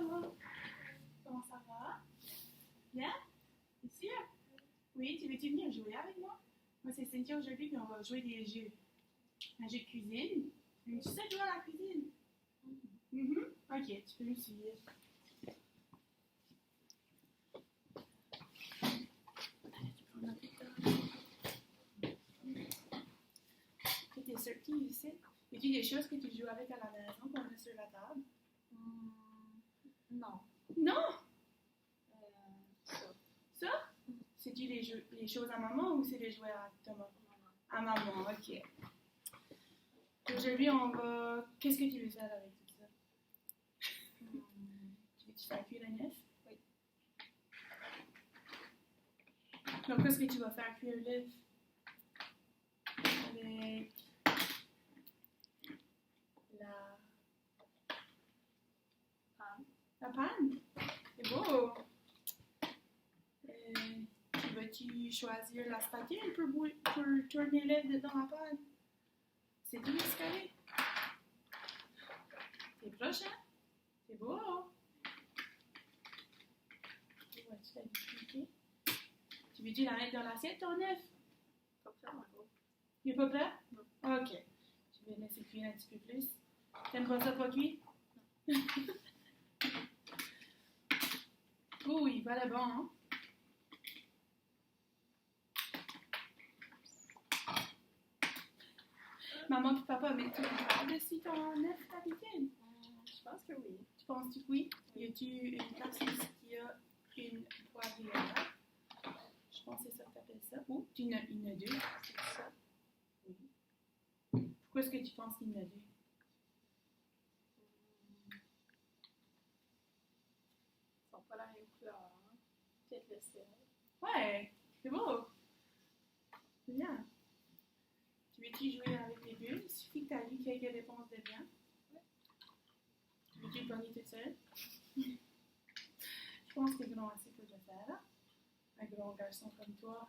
Thomas. Comment ça va? Bien? T'es sûr? Oui, tu veux-tu venir jouer avec moi? Moi, c'est Cynthia aujourd'hui, puis on va jouer des jeux. Un jeu de cuisine. Tu sais jouer à la cuisine? Ok, tu peux me suivre. Tu es sorti ici. Y a-t-il des choses que tu joues avec à la maison qu'on met sur la table? Non. Non! Ça. Ça? C'est-tu les choses à maman ou c'est les jouets à Thomas? À maman, ok. Aujourd'hui, on va. Qu'est-ce que tu veux faire avec tout ça? Tu veux-tu faire cuire un œuf? Oui. Donc, qu'est-ce que tu vas faire cuire l'œuf? Avec la Panne. la panne? C'est beau! Vas-tu choisir la spatule pour tourner l'œuf dans la panne? C'est tout escalé. C'est proche, hein? C'est beau! Tu vois-tu la difficulté? Tu veux-tu la mettre dans l'assiette, ton œuf? Pas prêt encore. Il est pas prêt? Non. Ok. Je vais laisser cuire un petit peu plus. T'aimes pas ça pas cuit? Oh, il va là-bas, hein? Maman et papa, mais tu par-dessus ton œuf d'habitude? Je pense que oui. Tu penses que oui? Y a-tu une place ici qui a une poivrière? Je pense que c'est ça que t'appelles ça. Ou il y en a deux. C'est ça? Oui. Pourquoi est-ce que tu penses qu'il y en a deux? Ils sont pas la même couleur. Hein? Peut-être le sel. Ouais, c'est beau. C'est bien. Tu veux-tu jouer avec les bulles? Il suffit que tu as lu quelques réponses de bien. Ouais. Tu veux-tu le pogner toute seule? Je pense que c'est grand assez pour le faire. Un grand garçon comme toi.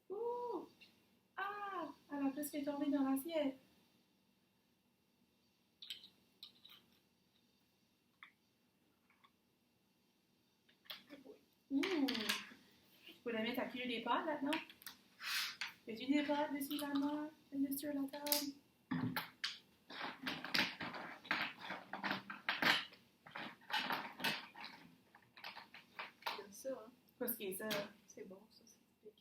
Ouh! Ah! Elle a presque tombé dans l'assiette. Ouh! Tu peux la mettre à cuire des pâtes là-dedans? Fais-tu des pâtes dessus la main? Sur la table? J'aime ça, hein? Qu'est-ce que c'est ça? C'est bon, ça.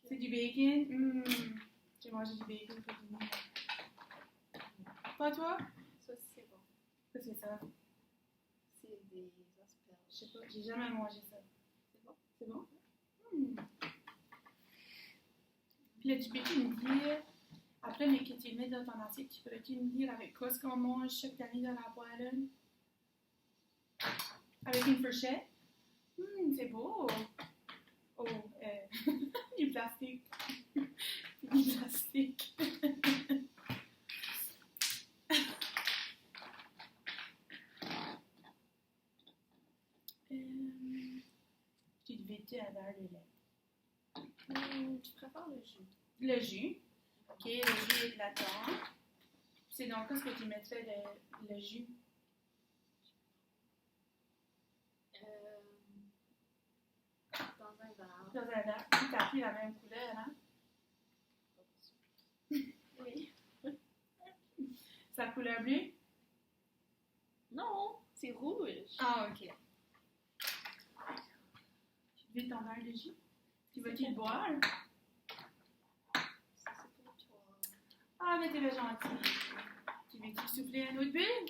C'est du bacon? J'ai mangé du bacon pour dîner. Pas toi? Ça, c'est bon. Qu'est-ce que c'est ça? C'est des asperges. Je sais pas, j'ai jamais mangé ça. C'est bon. C'est bon? Puis là, tu peux-tu me dire, après mais que tu le mets dans ton assiette, tu pourrais-tu me dire avec quoi est-ce qu'on mange chaque année dans la poêle? Avec une fourchette? C'est beau! Oh, du plastique. Du plastique. Tu devais-tu avoir le lait? Tu préfères le jus? Le jus. Ok, le jus est là-dedans. C'est donc qu'est-ce que tu mettrais le jus? Dans un verre. Dans un verre. Tu as pris la même couleur, hein? Oui. C'est la couleur bleue? Non, c'est rouge. Ah, ok. Tu veux ton verre de jus? Tu vas-tu le boire? Ça, c'est pour toi. Ah, mais t'es le gentil. Tu veux-tu souffler un autre bulle?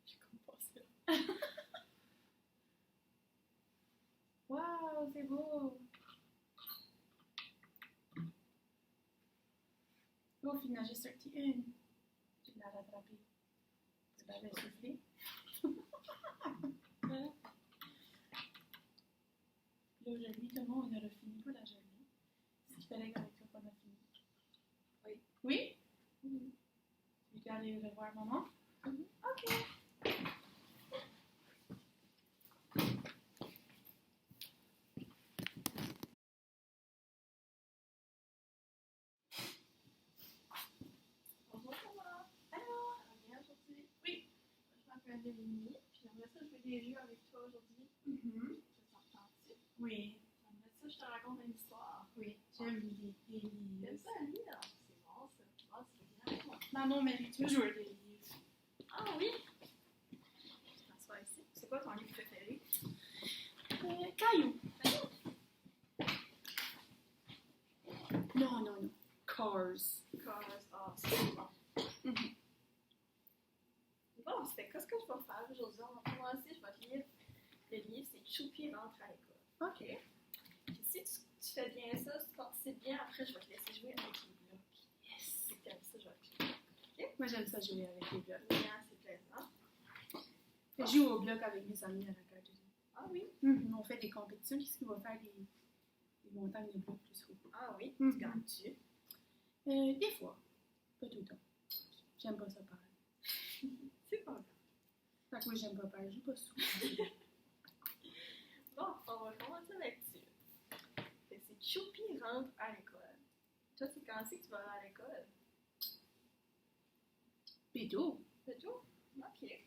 Je comprends ça. Wow, c'est beau! Oh, finalement, j'ai sorti une. Tu l'as rattrapée. Tu l'avais soufflé. Là, aujourd'hui, tout le monde, on aura fini pour la journée. Est-ce qu'il fallait qu'avec toi qu'on a fini? Oui. Oui? Tu veux aller revoir maman? Ok. un demi, puis j'aimerais ça jouer des jeux avec toi aujourd'hui. Mhm. Ça te tente-tu? Oui, J'aimerais ça, je te raconte une histoire. oui, j'aime les T'aimes livres. ça lire? C'est bon ça. Ah, c'est bien moi. Maman m'a lu toujours des livres. Ah oui? Je t'assois ici. C'est quoi ton livre préféré? Caillou. Non, non, non. Cars. Cars. Ah, c'est bon. Mhm. Bon, c'était qu'est-ce que je vais faire aujourd'hui? On va commencer, je vais te lire. Le livre, c'est Choupi rentre à l'école. OK. Puis si tu fais bien ça, si tu participes bien, après, je vais te laisser jouer avec les blocs. Yes. Si tu aimes ça, je vais te laisser. Moi, j'aime ça jouer avec les blocs. Oui, hein, c'est plaisant. Je joue au bloc avec mes amis à la carte. Ah oui? On fait des compétitions. Qu'est-ce qu'on va faire des montagnes de blocs plus haut? Ah oui? Mhm. Tu gagnes-tu? Des fois. Pas tout le temps. J'aime pas ça pareil. C'est pas grave. Fait que moi, j'aime pas pareil. Je joue pas souvent. Bon, on va commencer là-dessus. Fait que c'est Choupi rentre à l'école. Toi, c'est quand c'est que tu vas aller à l'école? Pédo. C'est tout? Ok. Fait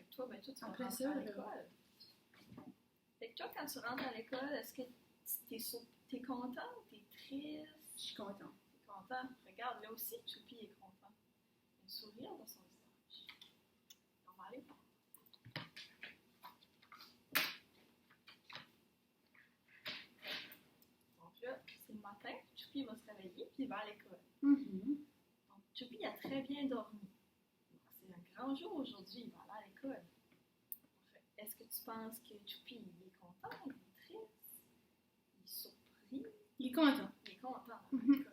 que toi, tu vas Après rentrer ça, à là. l'école. Fait que toi, quand tu rentres à l'école, est-ce que t'es content ou t'es triste? Je suis contente. T'es content? Regarde, là aussi, Choupi est content. Il y a un sourire dans son visage. On va aller voir. Donc là, c'est le matin, Choupi va se réveiller puis il va à l'école. Mhm. Donc, Choupi a très bien dormi. Donc, c'est un grand jour aujourd'hui, il va aller à l'école. Est-ce que tu penses que Choupi il est content, il est triste, il est surpris, Il est content. il est content d'aller à Mhm. l'école?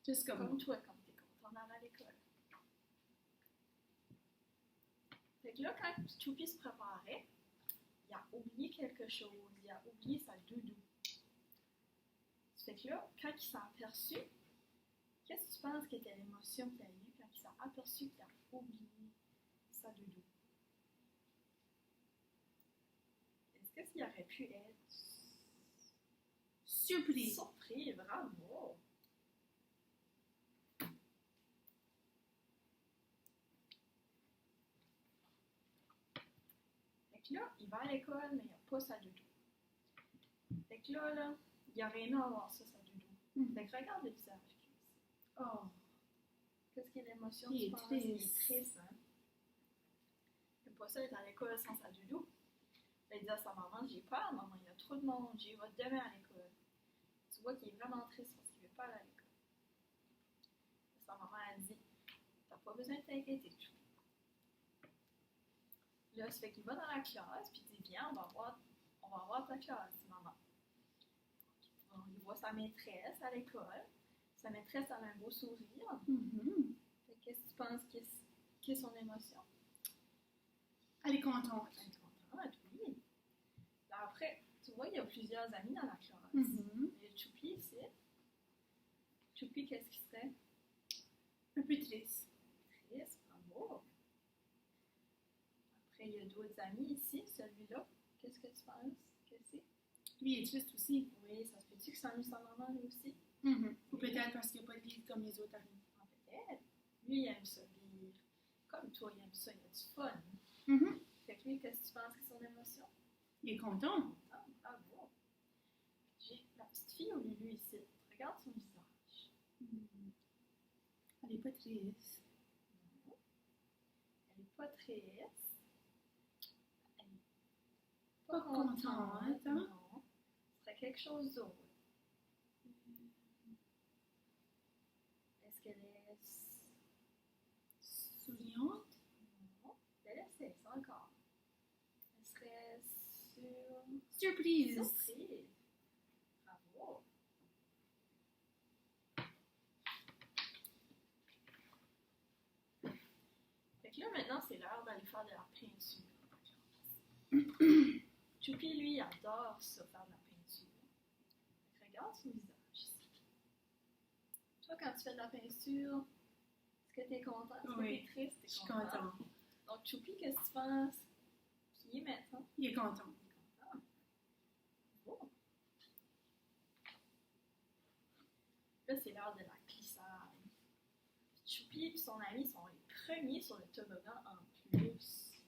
Juste comme Comme moi. toi, quand tu es content d'aller à l'école. Fait que là, quand Choupi se préparait, il a oublié quelque chose, il a oublié sa doudou. Fait que là, quand il s'est aperçu, qu'est-ce que tu penses qu'était l'émotion qu'il a eue quand il s'est aperçu qu'il a oublié sa doudou? Est-ce que s'il aurait pu être Surpris. surpris? Bravo! Fait que là, il va à l'école, mais il n'a pas sa doudou. Fait que là, il aurait aimé avoir ça, sa doudou. Mhm. Fait que regarde le visage qu'il a ici. Oh. Qu'est-ce qu'il y a l'émotion, Il tu est penses? Il est triste. triste, hein? Il n'aime pas ça être à l'école sans sa doudou. Là, il dit à sa maman, j'ai peur, maman, il y a trop de monde, j'y vais demain à l'école. Tu vois qu'il est vraiment triste parce qu'il ne veut pas aller à l'école. Sa maman a dit, t'as pas besoin de t'inquiéter, Choupi. Là, ça fait qu'il va dans la classe, puis il dit, viens, on va voir ta classe, dit maman. Donc, il voit sa maîtresse à l'école. Sa maîtresse a un beau sourire. Mhm. Fait que qu'est-ce que tu penses qu'est son émotion? Elle est contente. Elle est contente, oui. Là, après, tu vois, il y a plusieurs amis dans la classe. Mhm. Il y a Choupi ici. Choupi, qu'est-ce qu'il serait? Un peu triste. Triste, bravo. Après, il y a d'autres amis ici. Celui-là, qu'est-ce que tu penses que c'est? Lui, il est triste aussi. Oui, ça se peut-tu que ça s'ennuie sa maman, lui aussi? Mhm. Ou peut-être parce qu'il n'y a pas de livre comme les autres amis. Ah, peut-être. Lui, il aime ça lire. Comme toi, il aime ça, il a du fun. Mhm. Fait que lui, qu'est-ce que tu penses que c'est son émotion? Il est content. Ah, bravo. J'ai la petite fille au Lulu ici. Regarde son visage. Mhm. Elle est pas triste. Non. Elle n'est pas triste. Elle n'est Pas contente, hein? Non. Ce serait quelque chose d'autre. Est-ce qu'elle est... Souriante. Non. Elle essaie ça encore. Elle serait Surprise. surprise. Bravo. Fait que là, maintenant, c'est l'heure d'aller faire de la peinture. Choupi, lui, il adore ça, faire de la peinture. Fait que regarde son visage ici. Toi, quand tu fais de la peinture, est-ce que tu es content? Est-ce que Oui. tu es triste? T'es Je suis contente. Donc, Choupi, qu'est-ce que tu penses qu'il est maintenant? Il est content. Il est content. Bon. Là, c'est l'heure de la glissade. Choupi et son ami sont les premiers sur le toboggan en plus. plus.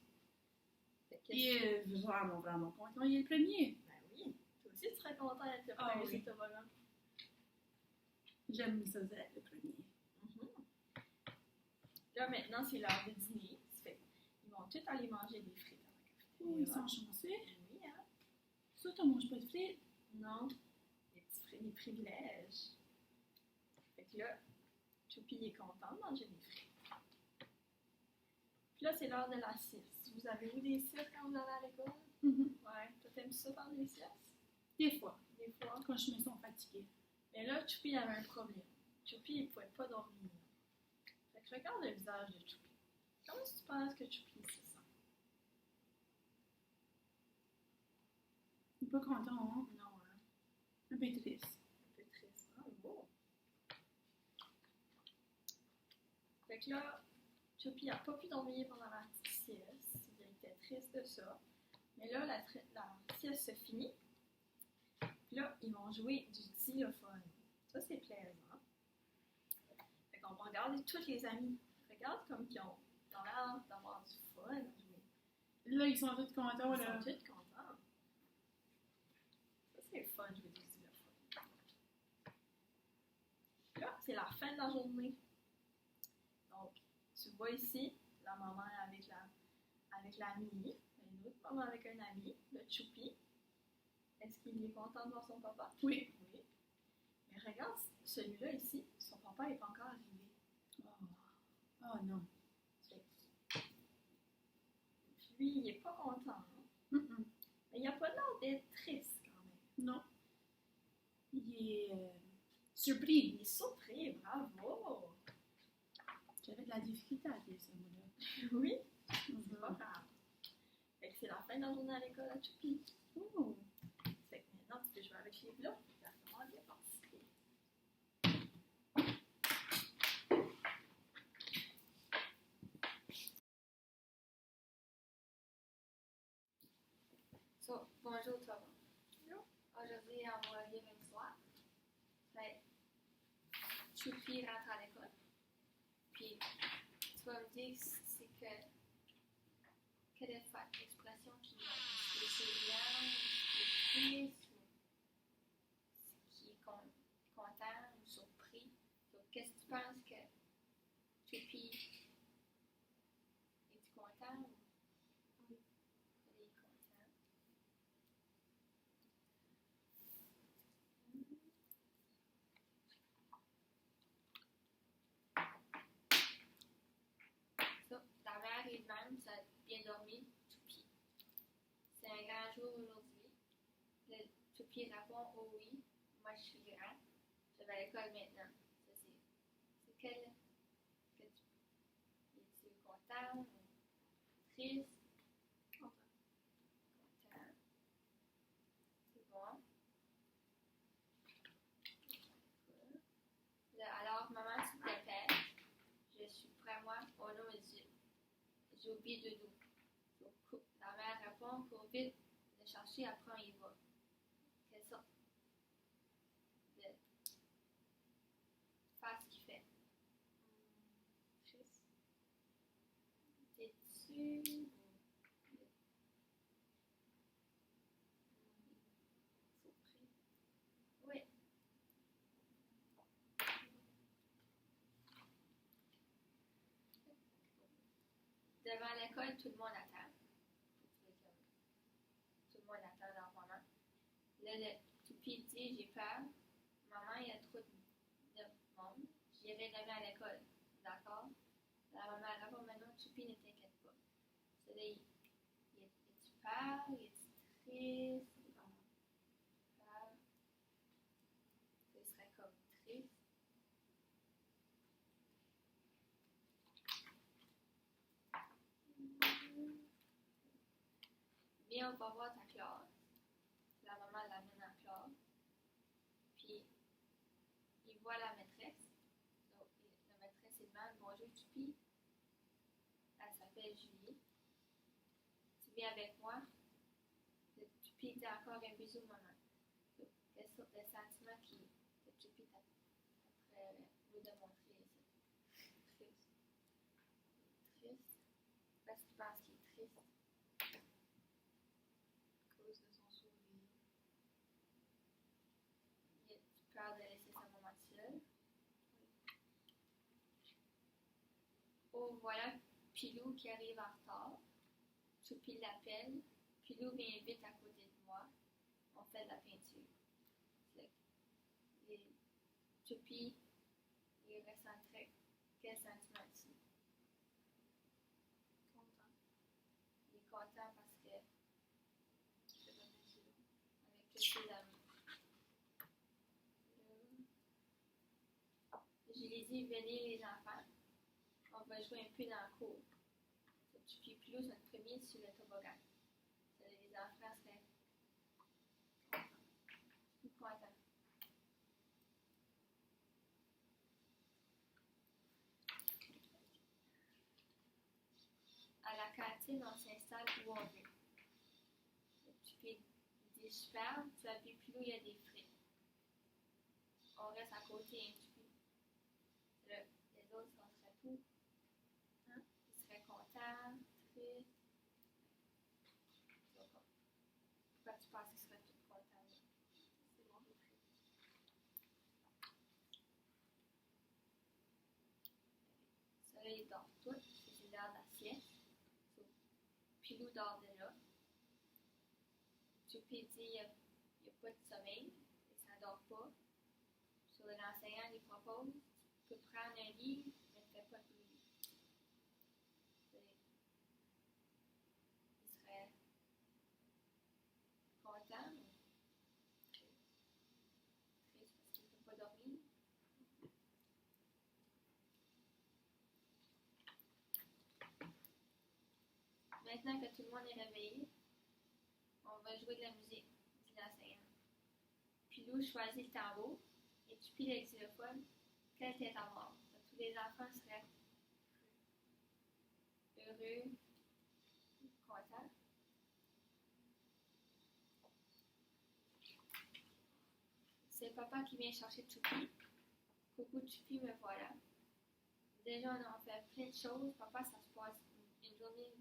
Fait que Et vraiment, vraiment content, il est le premier. Ben oui, toi aussi tu serais content d'être le Ah premier oui. sur le toboggan. J'aime ça, être le premier. Là, maintenant, c'est l'heure de dîner. Ça fait ils vont tous aller manger des frites à la cafétéria. Oh, ils sont chanceux. Oui, hein? Ça, t'en manges pas de frites? Non, des petits des privilèges. Fait que là, Choupi est content de manger des frites. Puis là, c'est l'heure de la sieste. Vous avez eu des siestes quand vous allez à l'école? Ouais. Toi, t'aimes ça faire des siestes? Des fois, Des fois. quand je me sens fatiguée. Mais là, Choupi avait un problème. Choupi, il pouvait pas dormir. Fait que regarde le visage de Choupi. Comment tu penses que Choupi se sent? Il est pas content, hein? Non, hein? Un peu triste. Un peu triste. Ah, beau. Fait que là, Choupi n'a pas pu dormir pendant la petite sieste. Il était triste de ça. Mais là, la sieste se finit. Puis là, ils vont jouer du xylophone. Ça, c'est plaisant. Fait qu'on va regarder tous les amis. Regarde comme ils ont l'air d'avoir du fun à jouer. Là, ils sont tous contents, Ils là. sont tous contents. Ça, c'est fun, jouer du xylophone. Là, c'est la fin de la journée. Donc, tu vois ici, la maman avec l'ami, une autre maman avec un ami, le Choupi. Est-ce qu'il est content de voir son papa? Oui. Oui. Mais regarde, celui-là ici, son papa n'est pas encore arrivé. Oh non. Fait que- Lui, il n'est pas content. Hein? Mm-mm. Mais il n'a pas l'air d'être triste quand même. Non. Il est surpris. Il est surpris, bravo! J'avais de la difficulté à dire ce mot-là. Oui, Mhm. c'est pas grave. Fait que c'est la fin de la journée à l'école à Choupi. Oh. Fait que maintenant, tu peux jouer avec les blocs. Tu vas vraiment bien participer. Bonjour Thomas. Aujourd'hui, on va lire une histoire. Fait, Choupi rentre à l'école. Puis, tu vas me dire quelle est l'expression qui est souriant, qui est triste, ou qui est content ou surpris. Donc, qu'est-ce que tu penses que Choupi est-tu content ou il est content? Ça, ta mère et même, ça a bien dormi, Choupi. C'est un grand jour aujourd'hui. Le Choupi répond oh oui, moi je suis grand. Je vais à l'école maintenant. Ça, c'est quel que es-tu content ou triste? Content. Content. C'est bon. Là, alors, maman, s'il te plaît, je suis prêt, moi. Oh non, mais j'ai oublié de doudou. Donc, la mère répond, cours vite, le chercher, après on y va. Quelle sorte de face qu'il fait? Triste. T'es-tu Surpris. oui. Devant l'école, tout le monde attend. Tout le monde attend leur maman. Là, le Choupi dit, j'ai peur. Maman, il y a trop de monde. J'irai demain à l'école. D'accord? La maman répond, maintenant, Choupi, ne t'inquiète pas. C'est là, es-tu peur? Es-tu triste? Peur. Ce serait comme triste. Viens, on va voir ta classe. La maman l'amène en classe. Puis, il voit la maîtresse. Donc, la maîtresse, il demande bonjour, Choupi. Elle s'appelle Julie. Tu viens avec moi? Le Choupi dit encore un bisou, maman. Donc, quelle sorte de sentiment que Choupi t'apprête vous démontrer ici? Triste. Triste. Parce qu'il pense qu'il est triste. À cause de son sourire. Il a peur de laisser sa maman seule. Oh, voilà Pilou qui arrive en retard. Choupi l'appelle. Pilou vient vite à côté de moi. On fait de la peinture. Choupi, il ressent très quel sentiment ici. Content. Il est content parce que c'est pas facile avec tous ses amis. Je lui ai dit, venez les enfants, on va jouer un peu dans la cour. Choupi et Pilou sont les premiers sur le toboggan. Les enfants seraient contents. À la cantine, on s'installe où on veut. Choupi dit super, tu as vu Pilou, il y a des frites. On reste à côté, hein, Choupi. Les autres, on serait tout. Hein? Ils seraient contents, tristes. Pourquoi tu penses qu'ils seraient tous contents? C'est bon, les frites. Ça là, ils dorment tous, c'est l'heure de la sieste. Pilou dort déjà. Choupi dit il n'y a pas de sommeil, il ne s'endort pas. Sur l'enseignant lui propose tu peux prendre un livre, mais ne fais pas de bruit. Il serait content, mais triste parce qu'il ne peut pas dormir. Maintenant que tout le monde est réveillé, on va jouer de la musique, dit l'enseignant. Pilou choisit le tambour et Choupi le xylophone. Quelle tête à mort. Tous les enfants seraient heureux, contents. C'est papa qui vient chercher Choupi. Coucou Choupi, me voilà. Déjà, on a fait plein de choses. Papa, ça se passe une journée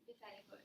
vite à l'école.